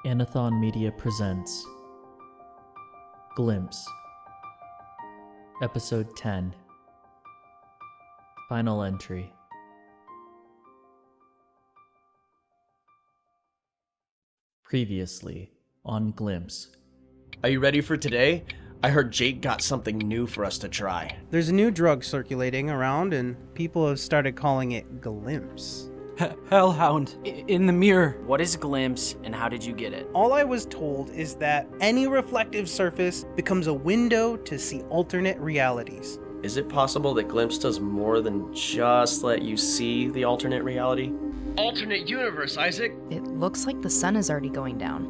Anathon Media presents Glimpse, Episode 10, Final Entry. Previously on Glimpse. Are you ready for today? I heard Jake got something new for us to try. There's a new drug circulating around, and people have started calling it Glimpse. Hellhound, in the mirror. What is Glimpse, and how did you get it? All I was told is that any reflective surface becomes a window to see alternate realities. Is it possible that Glimpse does more than just let you see the alternate reality? Alternate universe, Isaac! It looks like the sun is already going down.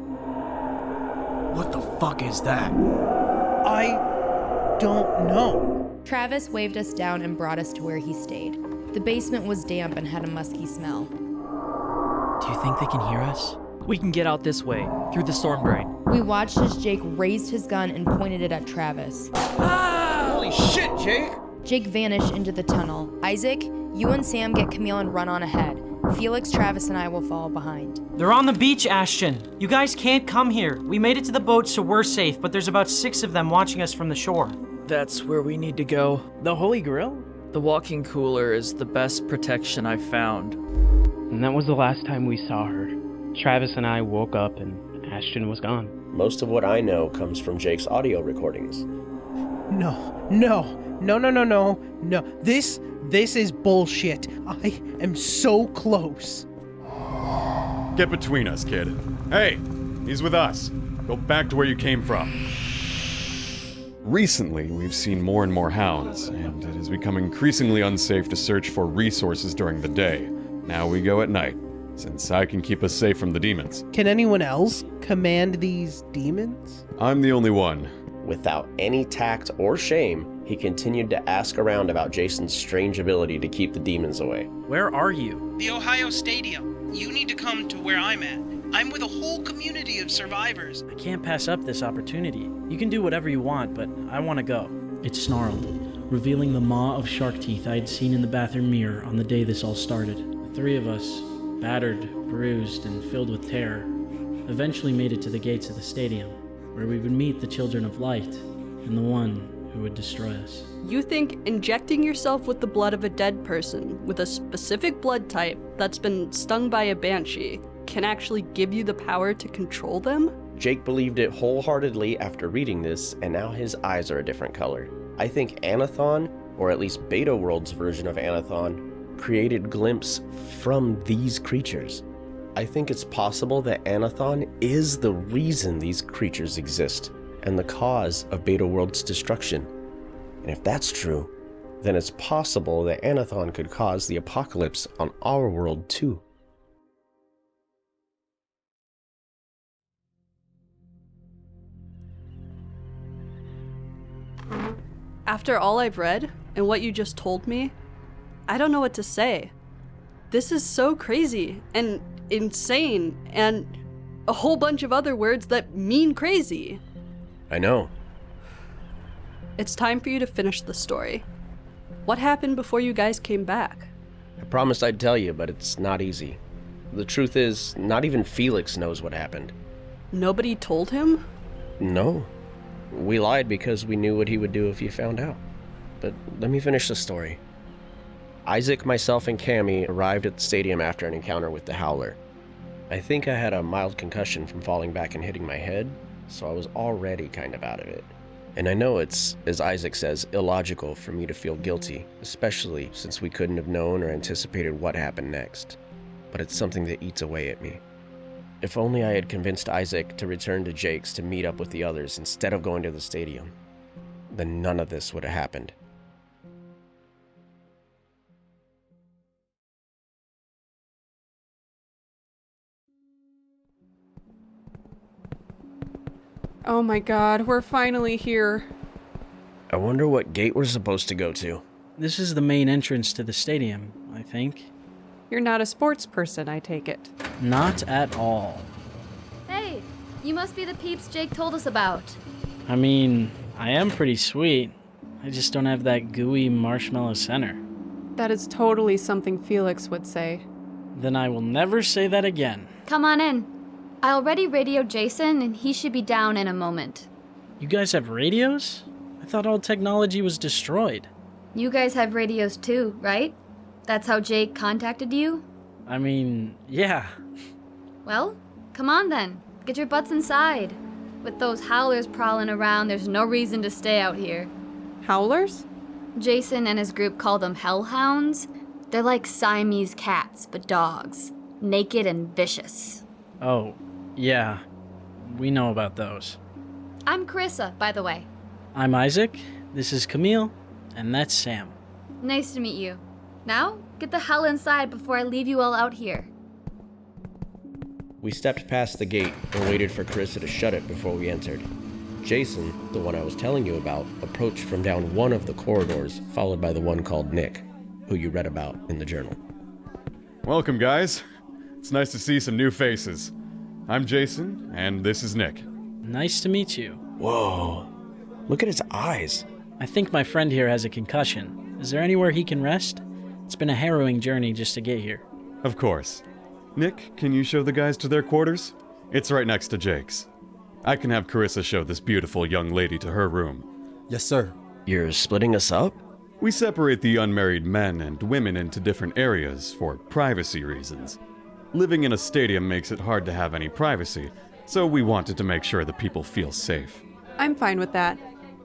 What the fuck is that? I don't know. Travis waved us down and brought us to where he stayed. The basement was damp and had a musky smell. Do you think they can hear us? We can get out this way, through the storm drain. We watched as Jake raised his gun and pointed it at Travis. Ah! Holy shit, Jake! Jake vanished into the tunnel. Isaac, you and Sam get Camille and run on ahead. Felix, Travis, and I will follow behind. They're on the beach, Ashton. You guys can't come here. We made it to the boat, so we're safe, but there's about 6 of them watching us from the shore. That's where we need to go. The Holy Grail? The walking cooler is the best protection I've found. And that was the last time we saw her. Travis and I woke up and Ashton was gone. Most of what I know comes from Jake's audio recordings. No. This is bullshit. I am so close. Get between us, kid. Hey, he's with us. Go back to where you came from. Recently, we've seen more and more hounds, and it has become increasingly unsafe to search for resources during the day. Now we go at night, since I can keep us safe from the demons. Can anyone else command these demons? I'm the only one. Without any tact or shame, he continued to ask around about Jason's strange ability to keep the demons away. Where are you? The Ohio Stadium. You need to come to where I'm at. I'm with a whole community of survivors. I can't pass up this opportunity. You can do whatever you want, but I want to go. It snarled, revealing the maw of shark teeth I had seen in the bathroom mirror on the day this all started. The 3 of us, battered, bruised, and filled with terror, eventually made it to the gates of the stadium, where we would meet the Children of Light and the one who would destroy us. You think injecting yourself with the blood of a dead person with a specific blood type that's been stung by a banshee can actually give you the power to control them? Jake believed it wholeheartedly after reading this, and now his eyes are a different color. I think Anathon, or at least Beta World's version of Anathon, created Glimpse from these creatures. I think it's possible that Anathon is the reason these creatures exist, and the cause of Beta World's destruction. And if that's true, then it's possible that Anathon could cause the apocalypse on our world too. After all I've read and what you just told me, I don't know what to say. This is so crazy and insane and a whole bunch of other words that mean crazy. I know. It's time for you to finish the story. What happened before you guys came back? I promised I'd tell you, but it's not easy. The truth is, not even Felix knows what happened. Nobody told him? No. We lied because we knew what he would do if you found out. But let me finish the story. Isaac, myself, and Camille arrived at the stadium after an encounter with the Howler. I think I had a mild concussion from falling back and hitting my head, so I was already kind of out of it. And I know it's, as Isaac says, illogical for me to feel guilty, especially since we couldn't have known or anticipated what happened next. But it's something that eats away at me. If only I had convinced Isaac to return to Jake's to meet up with the others instead of going to the stadium, then none of this would have happened. Oh my god, we're finally here. I wonder what gate we're supposed to go to. This is the main entrance to the stadium, I think. You're not a sports person, I take it. Not at all. Hey, you must be the peeps Jake told us about. I mean, I am pretty sweet. I just don't have that gooey marshmallow center. That is totally something Felix would say. Then I will never say that again. Come on in. I already radioed Jason, and he should be down in a moment. You guys have radios? I thought all technology was destroyed. You guys have radios too, right? That's how Jake contacted you? I mean, yeah. Well, come on then. Get your butts inside. With those howlers prowling around, there's no reason to stay out here. Howlers? Jason and his group call them hellhounds. They're like Siamese cats, but dogs. Naked and vicious. Oh, yeah. We know about those. I'm Carisa, by the way. I'm Isaac, this is Camille, and that's Sam. Nice to meet you. Now, get the hell inside before I leave you all out here. We stepped past the gate and waited for Carisa to shut it before we entered. Jason, the one I was telling you about, approached from down one of the corridors, followed by the one called Nick, who you read about in the journal. Welcome, guys. It's nice to see some new faces. I'm Jason, and this is Nick. Nice to meet you. Whoa. Look at his eyes. I think my friend here has a concussion. Is there anywhere he can rest? It's been a harrowing journey just to get here. Of course. Nick, can you show the guys to their quarters? It's right next to Jake's. I can have Carisa show this beautiful young lady to her room. Yes, sir. You're splitting us up? We separate the unmarried men and women into different areas for privacy reasons. Living in a stadium makes it hard to have any privacy, so we wanted to make sure the people feel safe. I'm fine with that,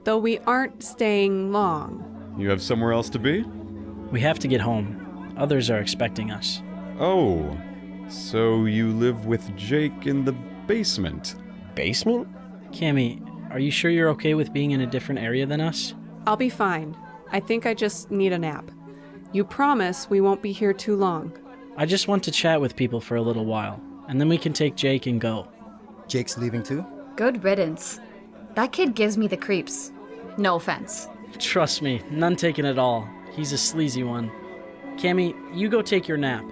though we aren't staying long. You have somewhere else to be? We have to get home. Others are expecting us. Oh, so you live with Jake in the basement? Basement? Cammy, are you sure you're okay with being in a different area than us? I'll be fine. I think I just need a nap. You promise we won't be here too long. I just want to chat with people for a little while, and then we can take Jake and go. Jake's leaving too? Good riddance. That kid gives me the creeps. No offense. Trust me, none taken at all. He's a sleazy one. Cammy, you go take your nap.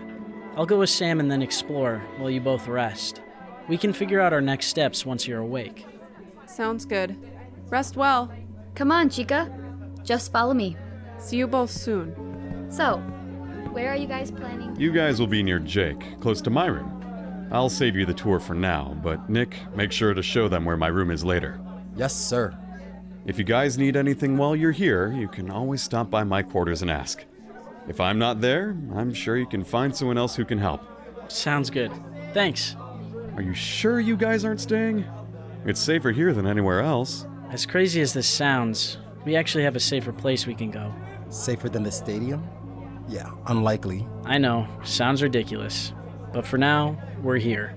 I'll go with Sam and then explore while you both rest. We can figure out our next steps once you're awake. Sounds good. Rest well. Come on, chica. Just follow me. See you both soon. So, where are you guys planning? You guys will be near Jake, close to my room. I'll save you the tour for now, but Nick, make sure to show them where my room is later. Yes, sir. If you guys need anything while you're here, you can always stop by my quarters and ask. If I'm not there, I'm sure you can find someone else who can help. Sounds good. Thanks. Are you sure you guys aren't staying? It's safer here than anywhere else. As crazy as this sounds, we actually have a safer place we can go. Safer than the stadium? Yeah, unlikely. I know, sounds ridiculous. But for now, we're here.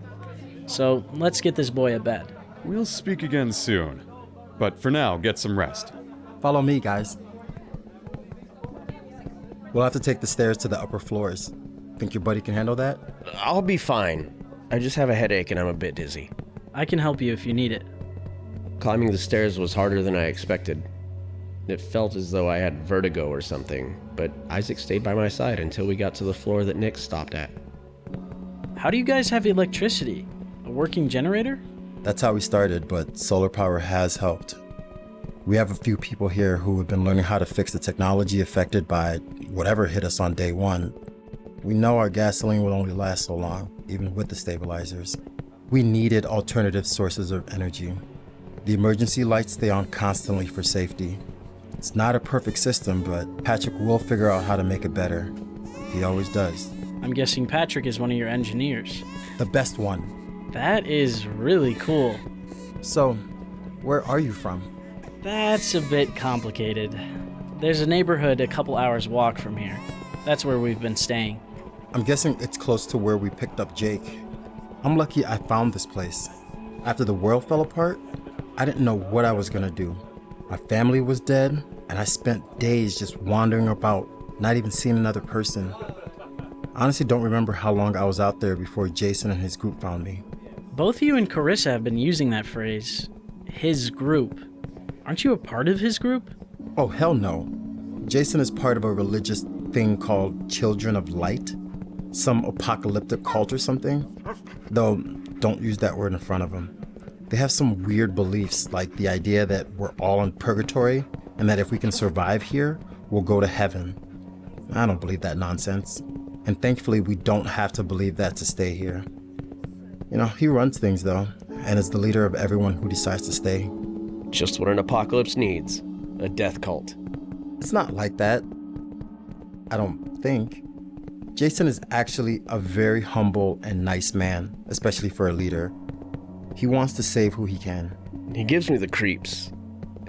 So let's get this boy a bed. We'll speak again soon. But for now, get some rest. Follow me, guys. We'll have to take the stairs to the upper floors. Think your buddy can handle that? I'll be fine. I just have a headache and I'm a bit dizzy. I can help you if you need it. Climbing the stairs was harder than I expected. It felt as though I had vertigo or something, but Isaac stayed by my side until we got to the floor that Nick stopped at. How do you guys have electricity? A working generator? That's how we started, but solar power has helped. We have a few people here who have been learning how to fix the technology affected by whatever hit us on day one. We know our gasoline will only last so long, even with the stabilizers. We needed alternative sources of energy. The emergency lights stay on constantly for safety. It's not a perfect system, but Patrick will figure out how to make it better. He always does. I'm guessing Patrick is one of your engineers. The best one. That is really cool. So, where are you from? That's a bit complicated. There's a neighborhood a couple hours walk from here. That's where we've been staying. I'm guessing it's close to where we picked up Jake. I'm lucky I found this place. After the world fell apart, I didn't know what I was gonna do. My family was dead, and I spent days just wandering about, not even seeing another person. I honestly don't remember how long I was out there before Jason and his group found me. Both you and Carisa have been using that phrase, his group. Aren't you a part of his group? Oh, hell no. Jason is part of a religious thing called Children of Light. Some apocalyptic cult or something. Though, don't use that word in front of him. They have some weird beliefs, like the idea that we're all in purgatory, and that if we can survive here, we'll go to heaven. I don't believe that nonsense. And thankfully, we don't have to believe that to stay here. He runs things though, and is the leader of everyone who decides to stay. Just what an apocalypse needs. A death cult. It's not like that. I don't think. Jason is actually a very humble and nice man, especially for a leader. He wants to save who he can. He gives me the creeps.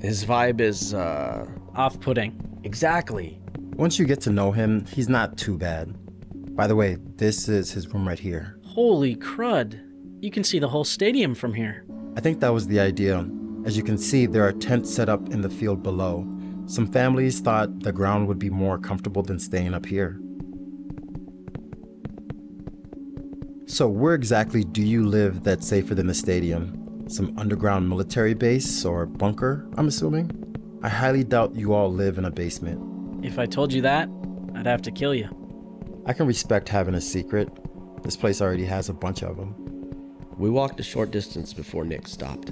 His vibe is, off-putting. Exactly. Once you get to know him, he's not too bad. By the way, this is his room right here. Holy crud. You can see the whole stadium from here. I think that was the idea. As you can see, there are tents set up in the field below. Some families thought the ground would be more comfortable than staying up here. So where exactly do you live that's safer than the stadium? Some underground military base or bunker, I'm assuming? I highly doubt you all live in a basement. If I told you that, I'd have to kill you. I can respect having a secret. This place already has a bunch of them. We walked a short distance before Nick stopped.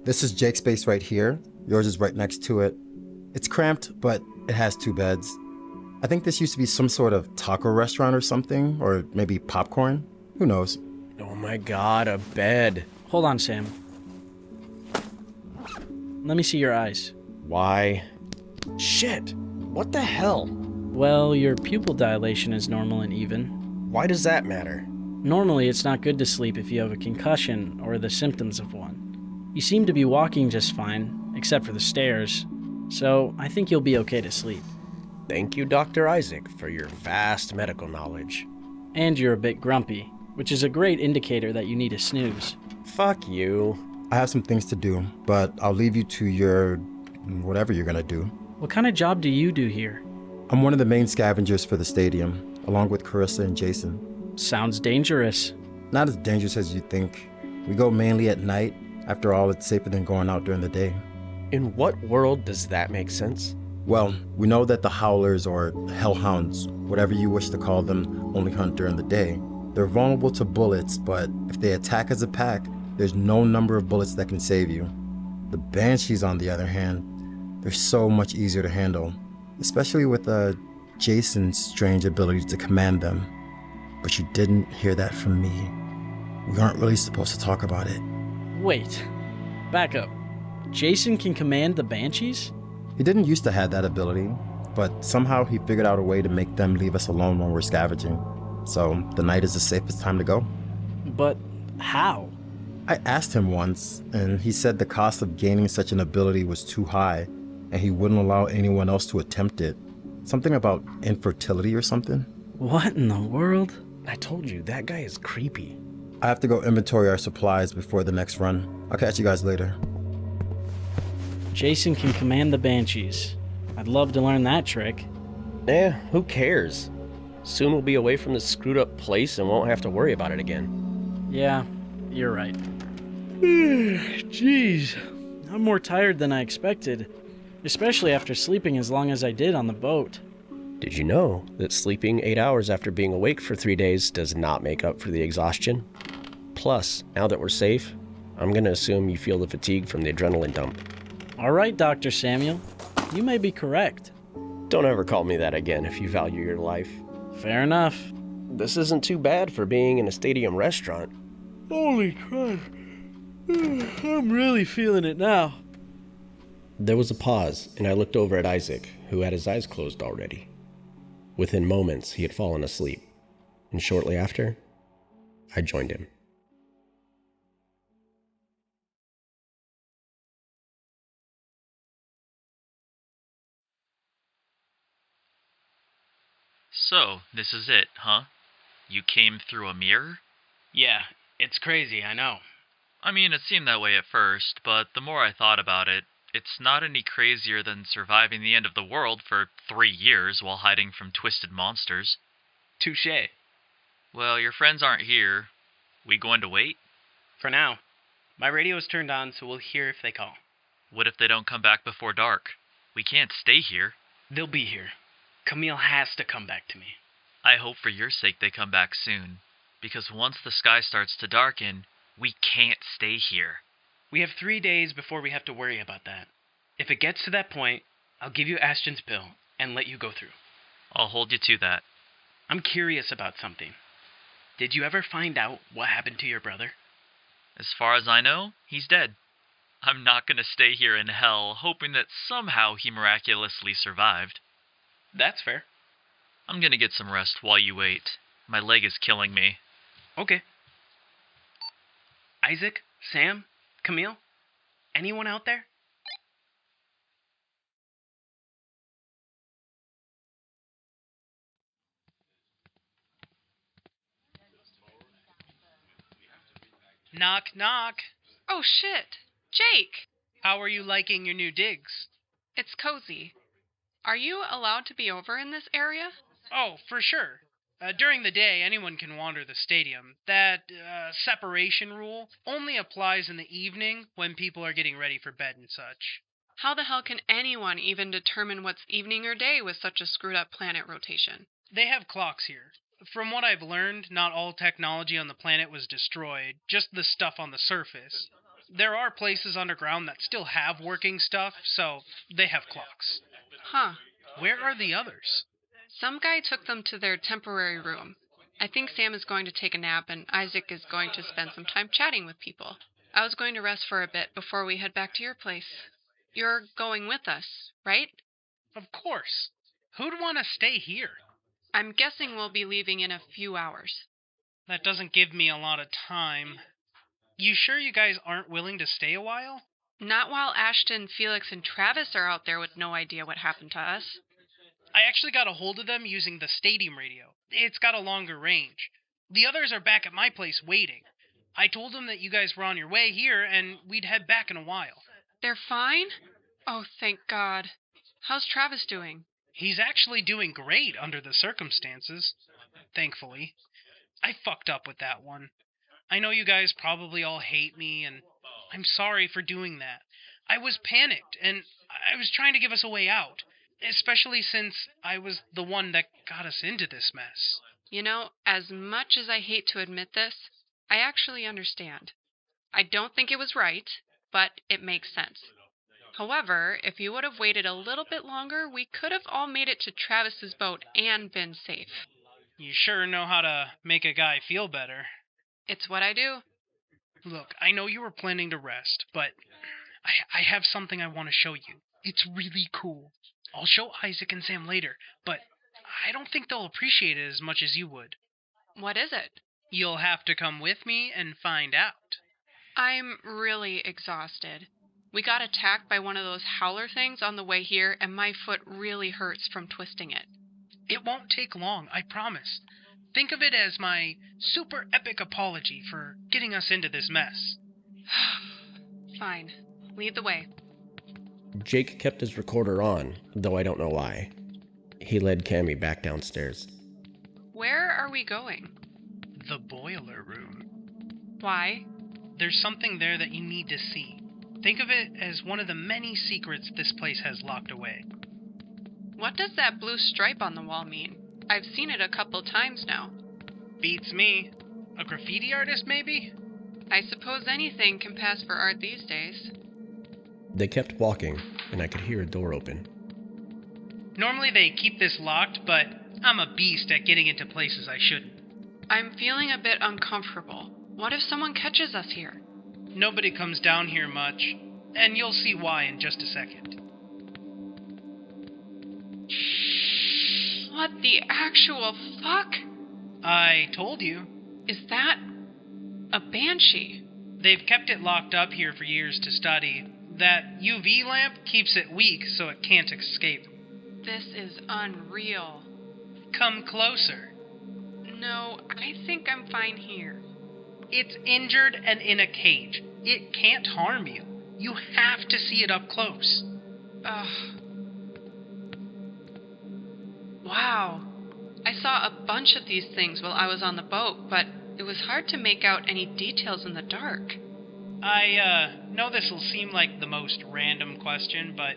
This is Jake's base right here. Yours is right next to it. It's cramped, but it has 2 beds. I think this used to be some sort of taco restaurant or something, or maybe popcorn. Who knows? Oh my god, a bed. Hold on, Sam. Let me see your eyes. Why? Shit! What the hell? Well, your pupil dilation is normal and even. Why does that matter? Normally, it's not good to sleep if you have a concussion or the symptoms of one. You seem to be walking just fine, except for the stairs, so I think you'll be okay to sleep. Thank you, Dr. Isaac, for your vast medical knowledge. And you're a bit grumpy, which is a great indicator that you need a snooze. Fuck you. I have some things to do, but I'll leave you to your whatever you're gonna do. What kind of job do you do here? I'm one of the main scavengers for the stadium, along with Carisa and Jason. Sounds dangerous. Not as dangerous as you think. We go mainly at night. After all, it's safer than going out during the day. In what world does that make sense? Well, we know that the Howlers or Hellhounds, whatever you wish to call them, only hunt during the day. They're vulnerable to bullets, but if they attack as a pack, there's no number of bullets that can save you. The Banshees, on the other hand, they're so much easier to handle, especially with Jason's strange ability to command them. But you didn't hear that from me. We aren't really supposed to talk about it. Wait, back up. Jason can command the Banshees? He didn't used to have that ability, but somehow he figured out a way to make them leave us alone when we're scavenging. So the night is the safest time to go. But how? I asked him once, and he said the cost of gaining such an ability was too high, and he wouldn't allow anyone else to attempt it. Something about infertility or something. What in the world? I told you, that guy is creepy. I have to go inventory our supplies before the next run. I'll catch you guys later. Jason can command the Banshees. I'd love to learn that trick. Who cares? Soon we'll be away from this screwed up place and won't have to worry about it again. Yeah, you're right. Jeez, I'm more tired than I expected, especially after sleeping as long as I did on the boat. Did you know that sleeping 8 hours after being awake for 3 days does not make up for the exhaustion? Plus, now that we're safe, I'm gonna assume you feel the fatigue from the adrenaline dump. All right, Dr. Samuel, you may be correct. Don't ever call me that again if you value your life. Fair enough. This isn't too bad for being in a stadium restaurant. Holy crap. I'm really feeling it now. There was a pause, and I looked over at Isaac, who had his eyes closed already. Within moments, he had fallen asleep, and shortly after, I joined him. So, this is it, huh? You came through a mirror? Yeah, it's crazy, I know. I mean, it seemed that way at first, but the more I thought about it, it's not any crazier than surviving the end of the world for 3 years while hiding from twisted monsters. Touché. Well, your friends aren't here. We going to wait? For now. My radio's turned on, so we'll hear if they call. What if they don't come back before dark? We can't stay here. They'll be here. Camille has to come back to me. I hope for your sake they come back soon, because once the sky starts to darken, we can't stay here. We have 3 days before we have to worry about that. If it gets to that point, I'll give you Ashton's pill and let you go through. I'll hold you to that. I'm curious about something. Did you ever find out what happened to your brother? As far as I know, he's dead. I'm not gonna stay here in hell hoping that somehow he miraculously survived. That's fair. I'm gonna get some rest while you wait. My leg is killing me. Okay. Isaac, Sam, Camille, anyone out there? Knock, knock. Oh shit! Jake! How are you liking your new digs? It's cozy. Are you allowed to be over in this area? Oh, for sure. During the day, anyone can wander the stadium. That separation rule only applies in the evening when people are getting ready for bed and such. How the hell can anyone even determine what's evening or day with such a screwed up planet rotation? They have clocks here. From what I've learned, not all technology on the planet was destroyed, just the stuff on the surface. There are places underground that still have working stuff, so they have clocks. Huh. Where are the others? Some guy took them to their temporary room. I think Sam is going to take a nap and Isaac is going to spend some time chatting with people. I was going to rest for a bit before we head back to your place. You're going with us, right? Of course. Who'd want to stay here? I'm guessing we'll be leaving in a few hours. That doesn't give me a lot of time. You sure you guys aren't willing to stay a while? Not while Ashton, Felix, and Travis are out there with no idea what happened to us. I actually got a hold of them using the stadium radio. It's got a longer range. The others are back at my place waiting. I told them that you guys were on your way here and we'd head back in a while. They're fine? Oh, thank God. How's Travis doing? He's actually doing great under the circumstances. Thankfully. I fucked up with that one. I know you guys probably all hate me, and I'm sorry for doing that. I was panicked, and I was trying to give us a way out, especially since I was the one that got us into this mess. You know, as much as I hate to admit this, I actually understand. I don't think it was right, but it makes sense. However, if you would have waited a little bit longer, we could have all made it to Travis's boat and been safe. You sure know how to make a guy feel better. It's what I do. Look, I know you were planning to rest, but I have something I want to show you. It's really cool. I'll show Isaac and Sam later, but I don't think they'll appreciate it as much as you would. What is it? You'll have to come with me and find out. I'm really exhausted. We got attacked by one of those howler things on the way here, and my foot really hurts from twisting it. It won't take long, I promise. Think of it as my super epic apology for getting us into this mess. Fine. Lead the way. Jake kept his recorder on, though I don't know why. He led Cammy back downstairs. Where are we going? The boiler room. Why? There's something there that you need to see. Think of it as one of the many secrets this place has locked away. What does that blue stripe on the wall mean? I've seen it a couple times now. Beats me. A graffiti artist, maybe? I suppose anything can pass for art these days. They kept walking, and I could hear a door open. Normally they keep this locked, but I'm a beast at getting into places I shouldn't. I'm feeling a bit uncomfortable. What if someone catches us here? Nobody comes down here much, and you'll see why in just a second. What the actual fuck? I told you. Is that a banshee? They've kept it locked up here for years to study. That UV lamp keeps it weak so it can't escape. This is unreal. Come closer. No, I think I'm fine here. It's injured and in a cage. It can't harm you. You have to see it up close. Ugh. Wow. I saw a bunch of these things while I was on the boat, but it was hard to make out any details in the dark. I know this will seem like the most random question, but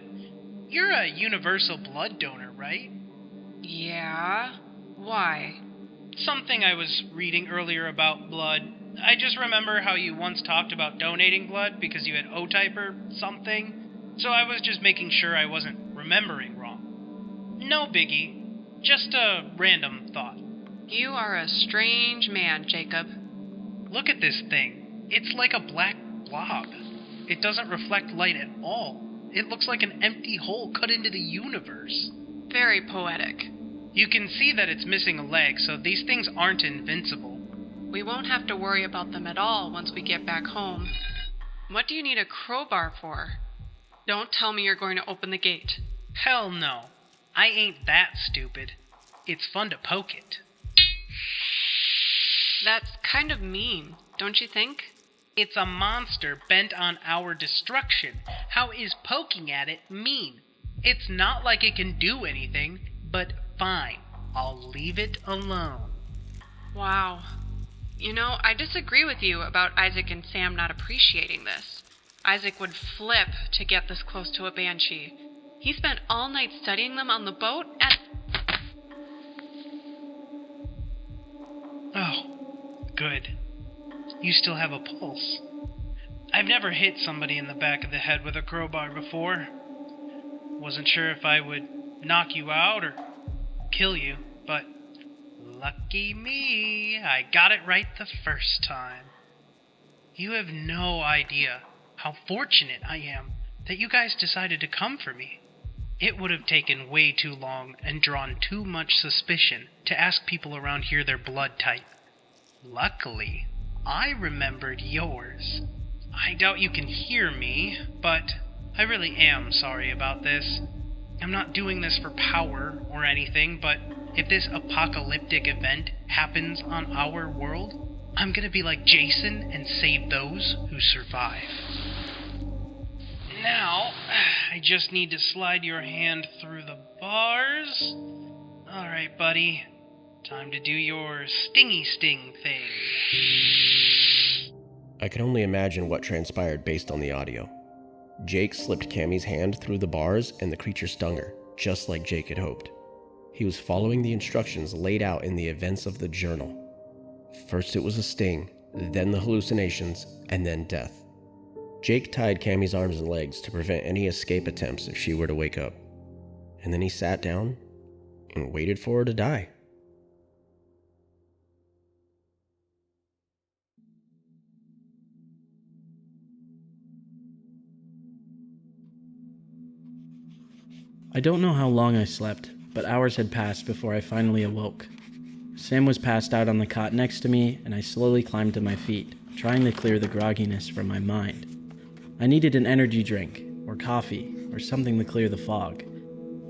you're a universal blood donor, right? Yeah? Why? Something I was reading earlier about blood. I just remember how you once talked about donating blood because you had O-type or something. So I was just making sure I wasn't remembering wrong. No biggie. Just a random thought. You are a strange man, Jacob. Look at this thing. It's like a black blob. It doesn't reflect light at all. It looks like an empty hole cut into the universe. Very poetic. You can see that it's missing a leg, so these things aren't invincible. We won't have to worry about them at all once we get back home. What do you need a crowbar for? Don't tell me you're going to open the gate. Hell no. I ain't that stupid. It's fun to poke it. That's kind of mean, don't you think? It's a monster bent on our destruction. How is poking at it mean? It's not like it can do anything, but fine. I'll leave it alone. Wow. You know, I disagree with you about Isaac and Sam not appreciating this. Isaac would flip to get this close to a banshee. He spent all night studying them on the boat and... Oh, good. You still have a pulse. I've never hit somebody in the back of the head with a crowbar before. Wasn't sure if I would knock you out or kill you, but lucky me, I got it right the first time. You have no idea how fortunate I am that you guys decided to come for me. It would have taken way too long and drawn too much suspicion to ask people around here their blood type. Luckily, I remembered yours. I doubt you can hear me, but I really am sorry about this. I'm not doing this for power or anything, but if this apocalyptic event happens on our world, I'm gonna be like Jason and save those who survive. Now, I just need to slide your hand through the bars. Alright, buddy. Time to do your stingy sting thing. I can only imagine what transpired based on the audio. Jake slipped Cammie's hand through the bars and the creature stung her, just like Jake had hoped. He was following the instructions laid out in the events of the journal. First it was a sting, then the hallucinations, and then death. Jake tied Cammie's arms and legs to prevent any escape attempts if she were to wake up. And then he sat down and waited for her to die. I don't know how long I slept, but hours had passed before I finally awoke. Sam was passed out on the cot next to me, and I slowly climbed to my feet, trying to clear the grogginess from my mind. I needed an energy drink, or coffee, or something to clear the fog.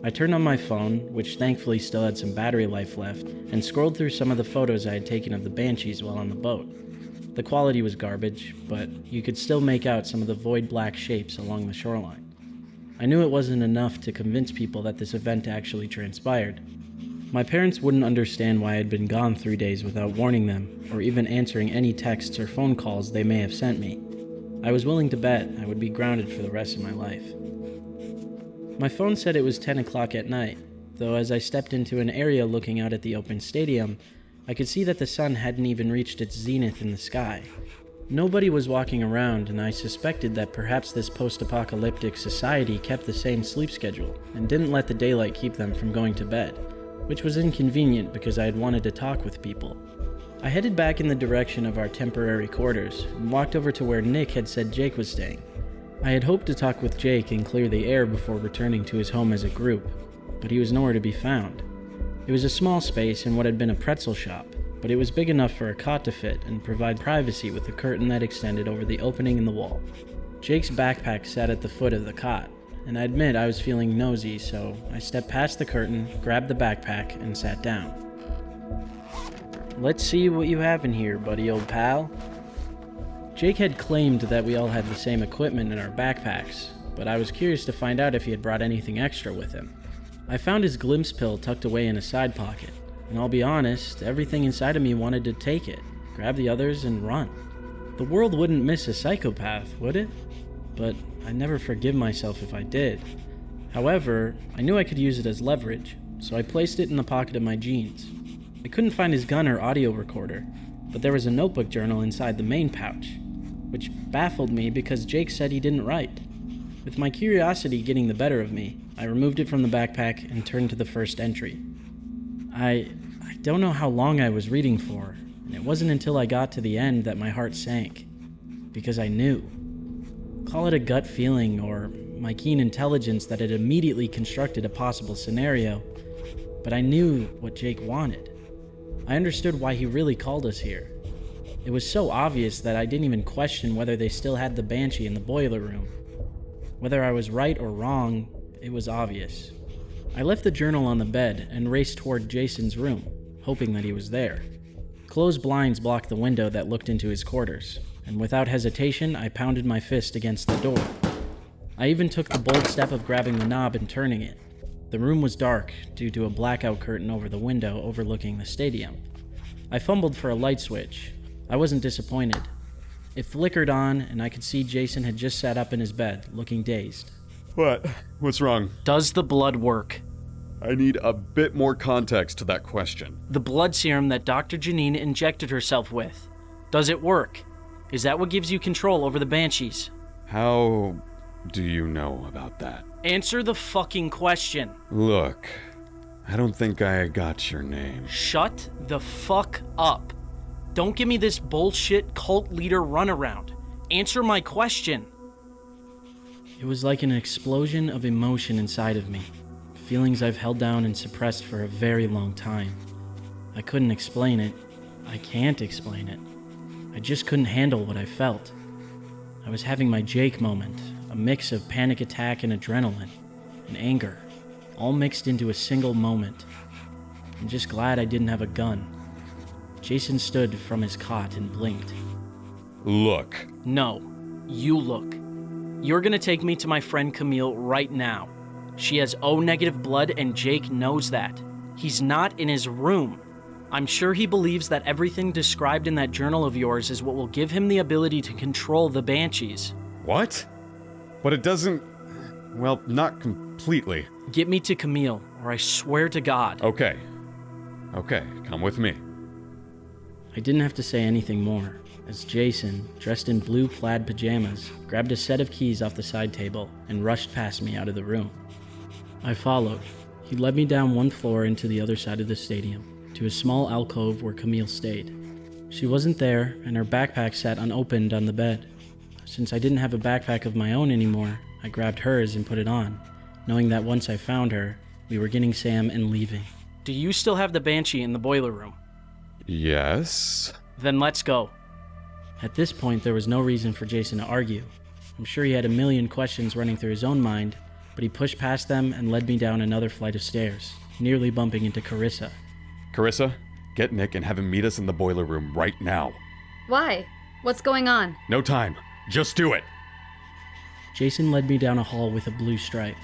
I turned on my phone, which thankfully still had some battery life left, and scrolled through some of the photos I had taken of the banshees while on the boat. The quality was garbage, but you could still make out some of the void black shapes along the shoreline. I knew it wasn't enough to convince people that this event actually transpired. My parents wouldn't understand why I had been gone 3 days without warning them, or even answering any texts or phone calls they may have sent me. I was willing to bet I would be grounded for the rest of my life. My phone said it was 10 o'clock at night, though as I stepped into an area looking out at the open stadium, I could see that the sun hadn't even reached its zenith in the sky. Nobody was walking around, and I suspected that perhaps this post-apocalyptic society kept the same sleep schedule and didn't let the daylight keep them from going to bed, which was inconvenient because I had wanted to talk with people. I headed back in the direction of our temporary quarters and walked over to where Nick had said Jake was staying. I had hoped to talk with Jake and clear the air before returning to his home as a group, but he was nowhere to be found. It was a small space in what had been a pretzel shop, but it was big enough for a cot to fit and provide privacy with a curtain that extended over the opening in the wall. Jake's backpack sat at the foot of the cot, and I admit I was feeling nosy, so I stepped past the curtain, grabbed the backpack, and sat down. "Let's see what you have in here, buddy old pal." Jake had claimed that we all had the same equipment in our backpacks, but I was curious to find out if he had brought anything extra with him. I found his glimpse pill tucked away in a side pocket, and I'll be honest, everything inside of me wanted to take it, grab the others, and run. The world wouldn't miss a psychopath, would it? But I'd never forgive myself if I did. However, I knew I could use it as leverage, so I placed it in the pocket of my jeans. I couldn't find his gun or audio recorder, but there was a notebook journal inside the main pouch, which baffled me because Jake said he didn't write. With my curiosity getting the better of me, I removed it from the backpack and turned to the first entry. I don't know how long I was reading for, and it wasn't until I got to the end that my heart sank. because I knew. Call it a gut feeling or my keen intelligence that had immediately constructed a possible scenario, but I knew what Jake wanted. I understood why he really called us here. It was so obvious that I didn't even question whether they still had the Banshee in the boiler room. Whether I was right or wrong, it was obvious. I left the journal on the bed and raced toward Jason's room, hoping that he was there. Closed blinds blocked the window that looked into his quarters, and without hesitation, I pounded my fist against the door. I even took the bold step of grabbing the knob and turning it. The room was dark due to a blackout curtain over the window overlooking the stadium. I fumbled for a light switch. I wasn't disappointed. It flickered on, and I could see Jason had just sat up in his bed, looking dazed. What? What's wrong? Does the blood work? I need a bit more context to that question. The blood serum that Dr. Janine injected herself with. Does it work? Is that what gives you control over the Banshees? How do you know about that? Answer the fucking question. Look, I don't think I got your name. Shut the fuck up. Don't give me this bullshit cult leader runaround. Answer my question. It was like an explosion of emotion inside of me. Feelings I've held down and suppressed for a very long time. I couldn't explain it. I can't explain it. I just couldn't handle what I felt. I was having my Jake moment, a mix of panic attack and adrenaline, and anger, all mixed into a single moment. I'm just glad I didn't have a gun. Jason stood from his cot and blinked. Look. No, you look. You're gonna take me to my friend Camille right now. She has O-negative blood and Jake knows that. He's not in his room. I'm sure he believes that everything described in that journal of yours is what will give him the ability to control the Banshees. What? But it doesn't... well, not completely. Get me to Camille, or I swear to God. Okay, come with me. I didn't have to say anything more, as Jason, dressed in blue plaid pajamas, grabbed a set of keys off the side table and rushed past me out of the room. I followed. He led me down one floor into the other side of the stadium, to a small alcove where Camille stayed. She wasn't there, and her backpack sat unopened on the bed. Since I didn't have a backpack of my own anymore, I grabbed hers and put it on, knowing that once I found her, we were getting Sam and leaving. Do you still have the Banshee in the boiler room? Yes. Then let's go. At this point, there was no reason for Jason to argue. I'm sure he had a million questions running through his own mind, but he pushed past them and led me down another flight of stairs, nearly bumping into Carisa. Carisa, get Nick and have him meet us in the boiler room right now. Why? What's going on? No time. Just do it. Jason led me down a hall with a blue stripe.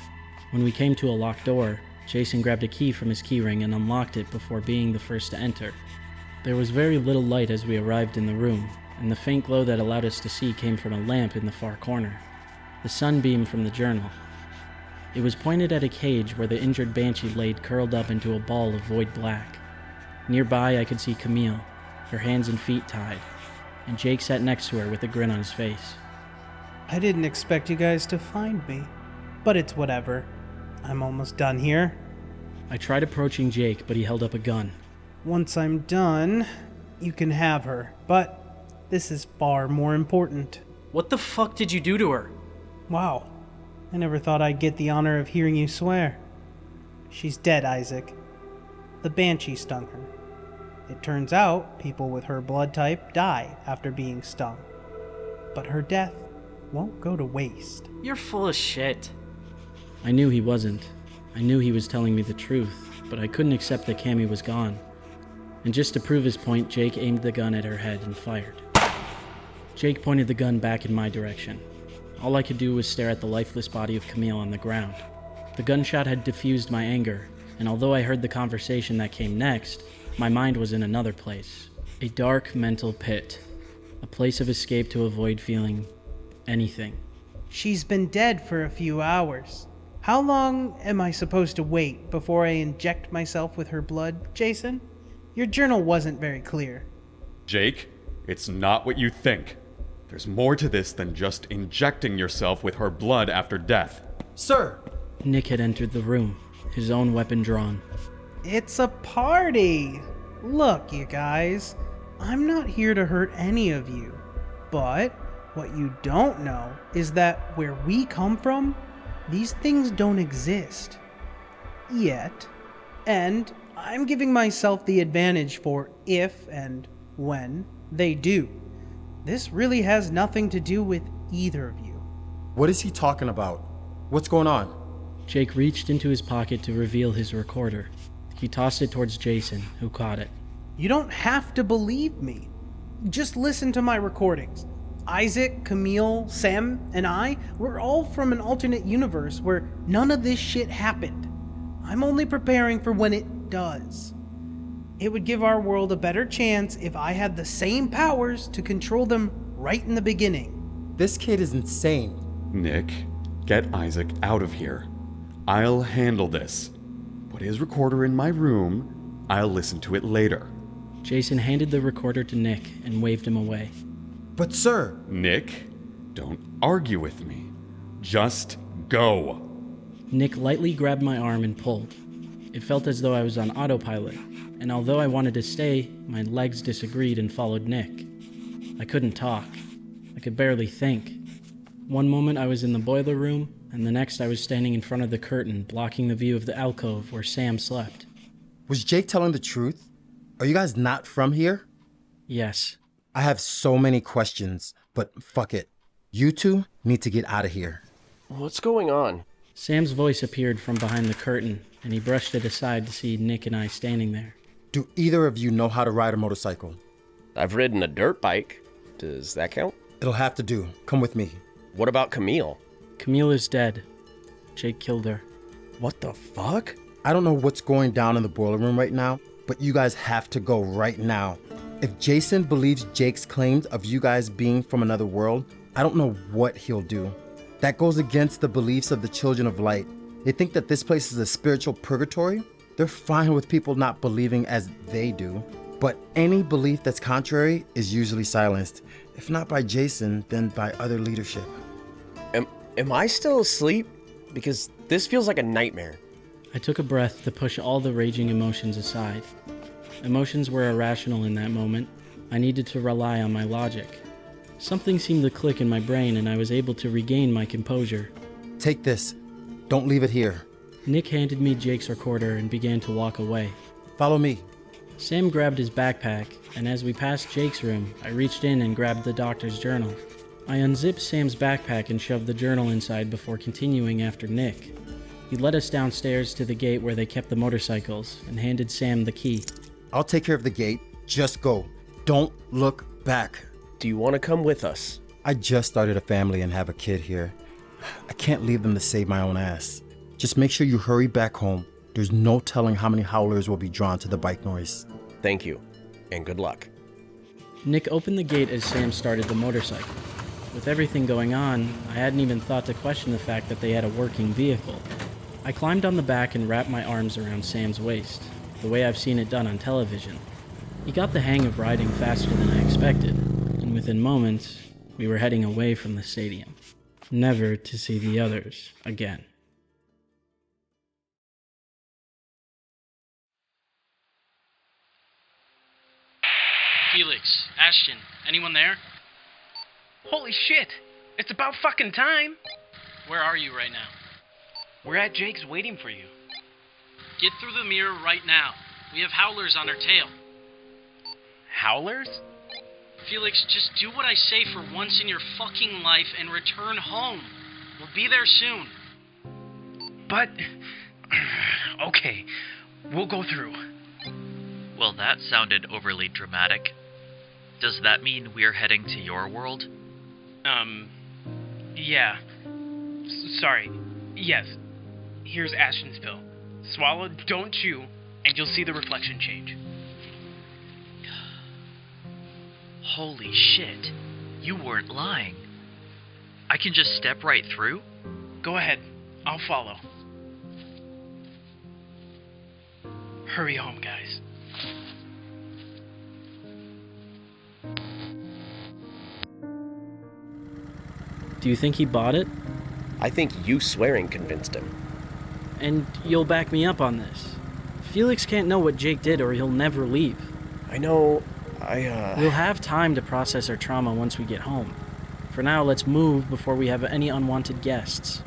When we came to a locked door, Jason grabbed a key from his keyring and unlocked it before being the first to enter. There was very little light as we arrived in the room, and the faint glow that allowed us to see came from a lamp in the far corner. The sun beamed from the journal. It was pointed at a cage where the injured Banshee laid curled up into a ball of void black. Nearby, I could see Camille, her hands and feet tied, and Jake sat next to her with a grin on his face. I didn't expect you guys to find me, but it's whatever. I'm almost done here. I tried approaching Jake, but he held up a gun. Once I'm done, you can have her, but this is far more important. What the fuck did you do to her? Wow, I never thought I'd get the honor of hearing you swear. She's dead, Isaac. The Banshee stung her. It turns out people with her blood type die after being stung. But her death won't go to waste. You're full of shit. I knew he wasn't. I knew he was telling me the truth, but I couldn't accept that Camille was gone. And just to prove his point, Jake aimed the gun at her head and fired. Jake pointed the gun back in my direction. All I could do was stare at the lifeless body of Camille on the ground. The gunshot had diffused my anger, and although I heard the conversation that came next, my mind was in another place. A dark mental pit. A place of escape to avoid feeling anything. She's been dead for a few hours. How long am I supposed to wait before I inject myself with her blood, Jason? Your journal wasn't very clear. Jake, it's not what you think. There's more to this than just injecting yourself with her blood after death. Sir! Nick had entered the room, his own weapon drawn. It's a party! Look, you guys, I'm not here to hurt any of you, but What you don't know is that where we come from, these things don't exist. Yet. And I'm giving myself the advantage for if and when they do. This really has nothing to do with either of you. What is he talking about? What's going on? Jake reached into his pocket to reveal his recorder. He tossed it towards Jason, who caught it. You don't have to believe me. Just listen to my recordings. Isaac, Camille, Sam, and I, we're all from an alternate universe where none of this shit happened. I'm only preparing for when it does. It would give our world a better chance if I had the same powers to control them right in the beginning. This kid is insane. Nick, get Isaac out of here. I'll handle this. Put his recorder in my room. I'll listen to it later. Jason handed the recorder to Nick and waved him away. But sir... Nick, don't argue with me. Just go. Nick lightly grabbed my arm and pulled. It felt as though I was on autopilot, and although I wanted to stay, my legs disagreed and followed Nick. I couldn't talk. I could barely think. One moment I was in the boiler room, and the next I was standing in front of the curtain, blocking the view of the alcove where Sam slept. Was Jake telling the truth? Are you guys not from here? Yes. I have so many questions, but fuck it. You two need to get out of here. What's going on? Sam's voice appeared from behind the curtain, and he brushed it aside to see Nick and I standing there. Do either of you know how to ride a motorcycle? I've ridden a dirt bike. Does that count? It'll have to do. Come with me. What about Camille? Camille is dead. Jake killed her. What the fuck? I don't know what's going down in the boiler room right now, but you guys have to go right now. If Jason believes Jake's claims of you guys being from another world, I don't know what he'll do. That goes against the beliefs of the Children of Light. They think that this place is a spiritual purgatory. They're fine with people not believing as they do. But any belief that's contrary is usually silenced. If not by Jason, then by other leadership. Am I still asleep? Because this feels like a nightmare. I took a breath to push all the raging emotions aside. Emotions were irrational in that moment. I needed to rely on my logic. Something seemed to click in my brain and I was able to regain my composure. Take this. Don't leave it here. Nick handed me Jake's recorder and began to walk away. Follow me. Sam grabbed his backpack, and as we passed Jake's room, I reached in and grabbed the doctor's journal. I unzipped Sam's backpack and shoved the journal inside before continuing after Nick. He led us downstairs to the gate where they kept the motorcycles and handed Sam the key. I'll take care of the gate. Just go. Don't look back. Do you want to come with us? I just started a family and have a kid here. I can't leave them to save my own ass. Just make sure you hurry back home. There's no telling how many howlers will be drawn to the bike noise. Thank you, and good luck. Nick opened the gate as Sam started the motorcycle. With everything going on, I hadn't even thought to question the fact that they had a working vehicle. I climbed on the back and wrapped my arms around Sam's waist, the way I've seen it done on television. He got the hang of riding faster than I expected, and within moments, we were heading away from the stadium, never to see the others again. Felix, Ashton, anyone there? Holy shit! It's about fucking time! Where are you right now? We're at Jake's waiting for you. Get through the mirror right now. We have howlers on our tail. Howlers? Felix, just do what I say for once in your fucking life and return home. We'll be there soon. But... okay, we'll go through. Well, that sounded overly dramatic. Does that mean we're heading to your world? Yeah. Sorry. Yes. Here's Ashton's pill. Swallow, don't chew, and you'll see the reflection change. Holy shit. You weren't lying. I can just step right through? Go ahead. I'll follow. Hurry home, guys. Do you think he bought it? I think you swearing convinced him. And you'll back me up on this. Felix can't know what Jake did or he'll never leave. I know, We'll have time to process our trauma once we get home. For now, let's move before we have any unwanted guests.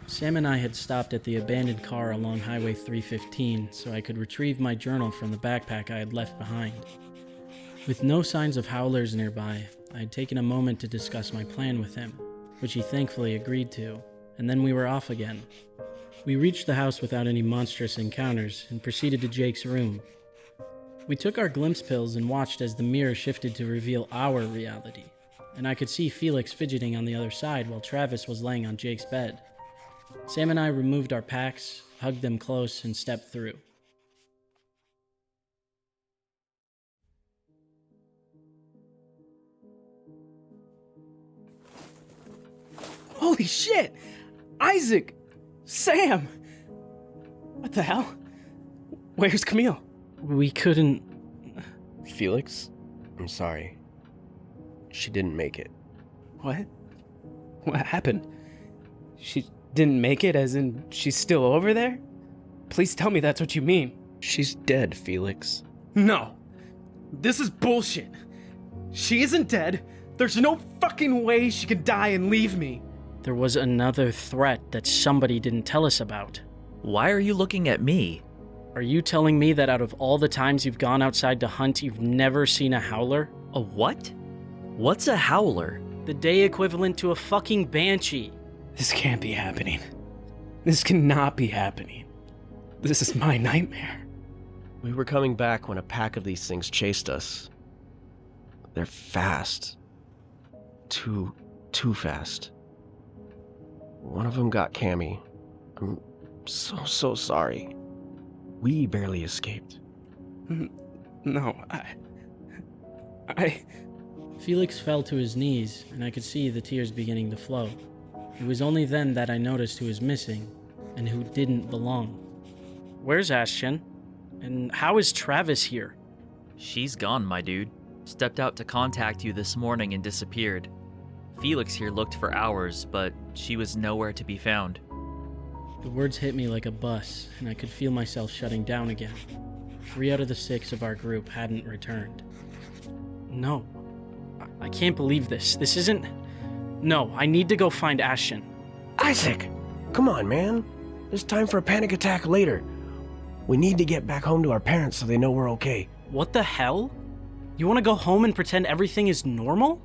Sam and I had stopped at the abandoned car along Highway 315 so I could retrieve my journal from the backpack I had left behind. With no signs of howlers nearby, I had taken a moment to discuss my plan with him, which he thankfully agreed to, and then we were off again. We reached the house without any monstrous encounters and proceeded to Jake's room. We took our glimpse pills and watched as the mirror shifted to reveal our reality, and I could see Felix fidgeting on the other side while Travis was laying on Jake's bed. Sam and I removed our packs, hugged them close, and stepped through. Holy shit! Isaac! Sam! What the hell? Where's Camille? We couldn't... Felix, I'm sorry. She didn't make it. What? What happened? She didn't make it, as in she's still over there? Please tell me that's what you mean. She's dead, Felix. No. This is bullshit. She isn't dead. There's no fucking way she could die and leave me. There was another threat that somebody didn't tell us about. Why are you looking at me? Are you telling me that out of all the times you've gone outside to hunt, you've never seen a howler? A what? What's a howler? The day equivalent to a fucking banshee. This can't be happening. This cannot be happening. This is my nightmare. We were coming back when a pack of these things chased us. They're fast. Too fast. One of them got Camille. I'm so sorry. We barely escaped. No, I... Felix fell to his knees, and I could see the tears beginning to flow. It was only then that I noticed who was missing, and who didn't belong. Where's Ashton? And how is Travis here? She's gone, my dude. Stepped out to contact you this morning and disappeared. Felix here looked for hours, but she was nowhere to be found. The words hit me like a bus, and I could feel myself shutting down again. 3 out of the 6 of our group hadn't returned. No. I can't believe this. This isn't... No, I need to go find Ashton. Isaac! Come on, man. There's time for a panic attack later. We need to get back home to our parents so they know we're okay. What the hell? You want to go home and pretend everything is normal?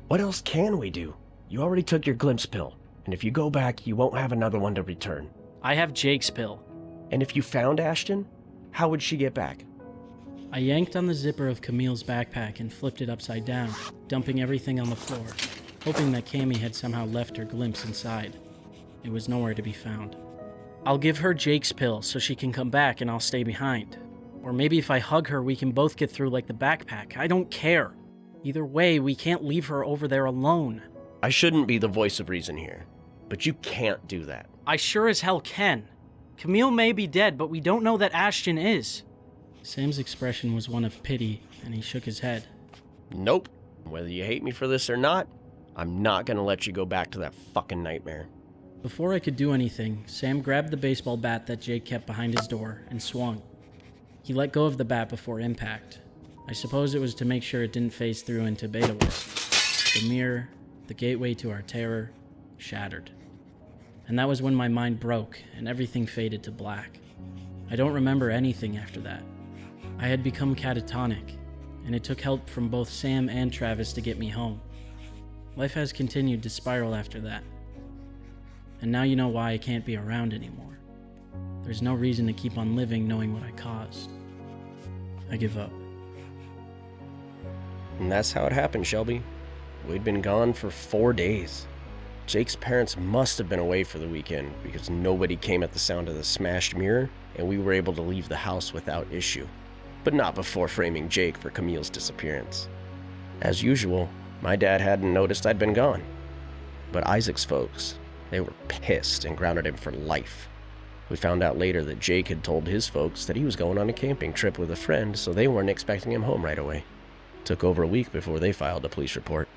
What else can we do? You already took your glimpse pill, and if you go back, you won't have another one to return. I have Jake's pill. And if you found Ashton, how would she get back? I yanked on the zipper of Camille's backpack and flipped it upside down, dumping everything on the floor, hoping that Camille had somehow left her glimpse inside. It was nowhere to be found. I'll give her Jake's pill so she can come back and I'll stay behind. Or maybe if I hug her, we can both get through like the backpack. I don't care. Either way, we can't leave her over there alone. I shouldn't be the voice of reason here, but you can't do that. I sure as hell can. Camille may be dead, but we don't know that Ashton is. Sam's expression was one of pity, and he shook his head. Nope. Whether you hate me for this or not, I'm not gonna let you go back to that fucking nightmare. Before I could do anything, Sam grabbed the baseball bat that Jake kept behind his door and swung. He let go of the bat before impact. I suppose it was to make sure it didn't phase through into beta warp. The mirror, the gateway to our terror, shattered. And that was when my mind broke and everything faded to black. I don't remember anything after that. I had become catatonic, and it took help from both Sam and Travis to get me home. Life has continued to spiral after that. And now you know why I can't be around anymore. There's no reason to keep on living knowing what I caused. I give up. And that's how it happened, Shelby. We'd been gone for 4 days. Jake's parents must have been away for the weekend because nobody came at the sound of the smashed mirror, and we were able to leave the house without issue. But not before framing Jake for Camille's disappearance. As usual, my dad hadn't noticed I'd been gone. But Isaac's folks, they were pissed and grounded him for life. We found out later that Jake had told his folks that he was going on a camping trip with a friend, so they weren't expecting him home right away. Took over a week before they filed a police report.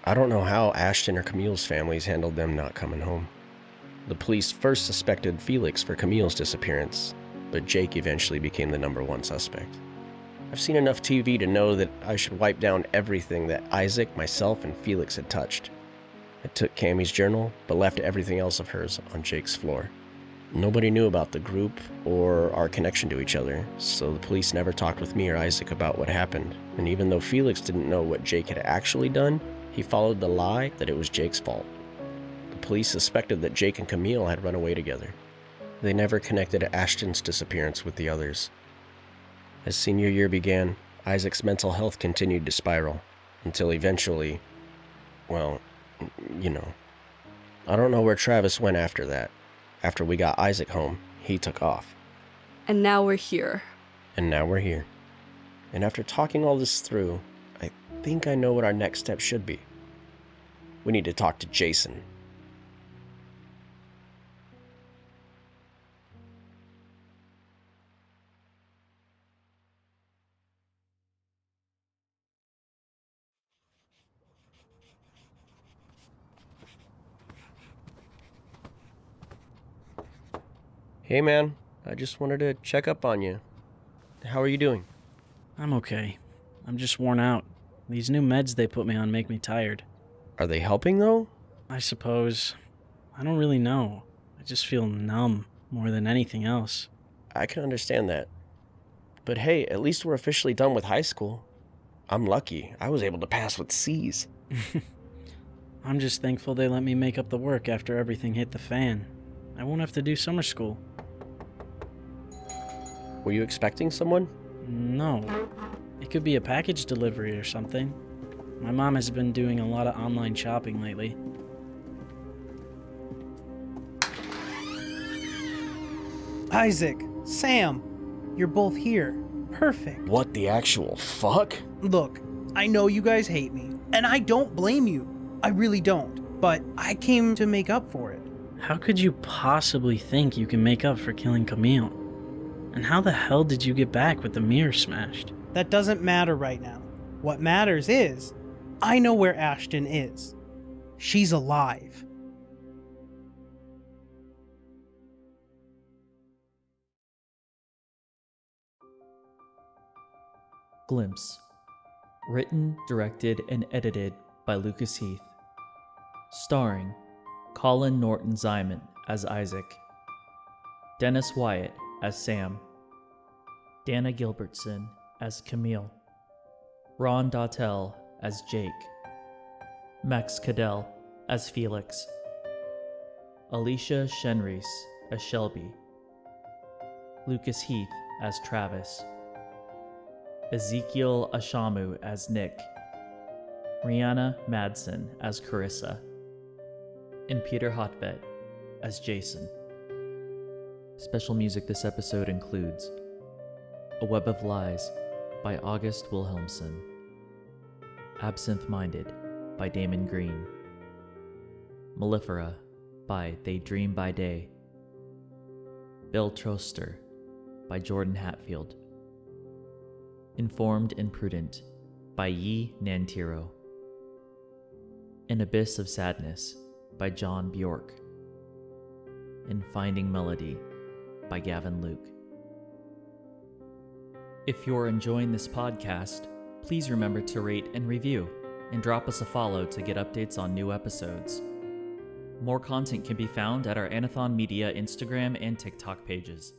I don't know how Ashton or Camille's families handled them not coming home. The police first suspected Felix for Camille's disappearance, but Jake eventually became the #1 suspect. I've seen enough TV to know that I should wipe down everything that Isaac, myself, and Felix had touched. I took Cammie's journal, but left everything else of hers on Jake's floor. Nobody knew about the group or our connection to each other, so the police never talked with me or Isaac about what happened. And even though Felix didn't know what Jake had actually done, he followed the lie that it was Jake's fault. The police suspected that Jake and Camille had run away together. They never connected Ashton's disappearance with the others. As senior year began, Isaac's mental health continued to spiral, until eventually, well, you know. I don't know where Travis went after that. After we got Isaac home, he took off. And now we're here. And after talking all this through, I think I know what our next step should be. We need to talk to Jason. Hey man, I just wanted to check up on you. How are you doing? I'm okay. I'm just worn out. These new meds they put me on make me tired. Are they helping though? I suppose. I don't really know. I just feel numb more than anything else. I can understand that. But hey, at least we're officially done with high school. I'm lucky. I was able to pass with C's. I'm just thankful they let me make up the work after everything hit the fan. I won't have to do summer school. Were you expecting someone? No. It could be a package delivery or something. My mom has been doing a lot of online shopping lately. Isaac, Sam, you're both here. Perfect. What the actual fuck? Look, I know you guys hate me, and I don't blame you. I really don't. But I came to make up for it. How could you possibly think you can make up for killing Camille? And how the hell did you get back with the mirror smashed? That doesn't matter right now. What matters is, I know where Ashton is. She's alive. Glimpse. Written, directed, and edited by Lucas Heath. Starring Collin Norton-Zeimet as Isaac, Dennis Wyatt as Sam, Danna Gilbertson as Camille, Ron Dautel as Jake, Max Caudell as Felix, Alicia Shenreice as Shelby, Lucas Heath as Travis, Ezekiel Ashamu as Nick, Reanna Madson as Carisa, and Peter Hotvedt as Jason. Special music this episode includes A Web of Lies by August Wihelmsson, Absinthe-Minded by Damon Greene, Mellifera by They Dream by Day, Bill Troester by Jordan Hatfield, Informed and Prudent by Nantiro, An Abyss of Sadness by John Bjork, and Finding Melody by Gavin Luke. If you're enjoying this podcast, please remember to rate and review, and drop us a follow to get updates on new episodes. More content can be found at our Anathon Media Instagram and TikTok pages.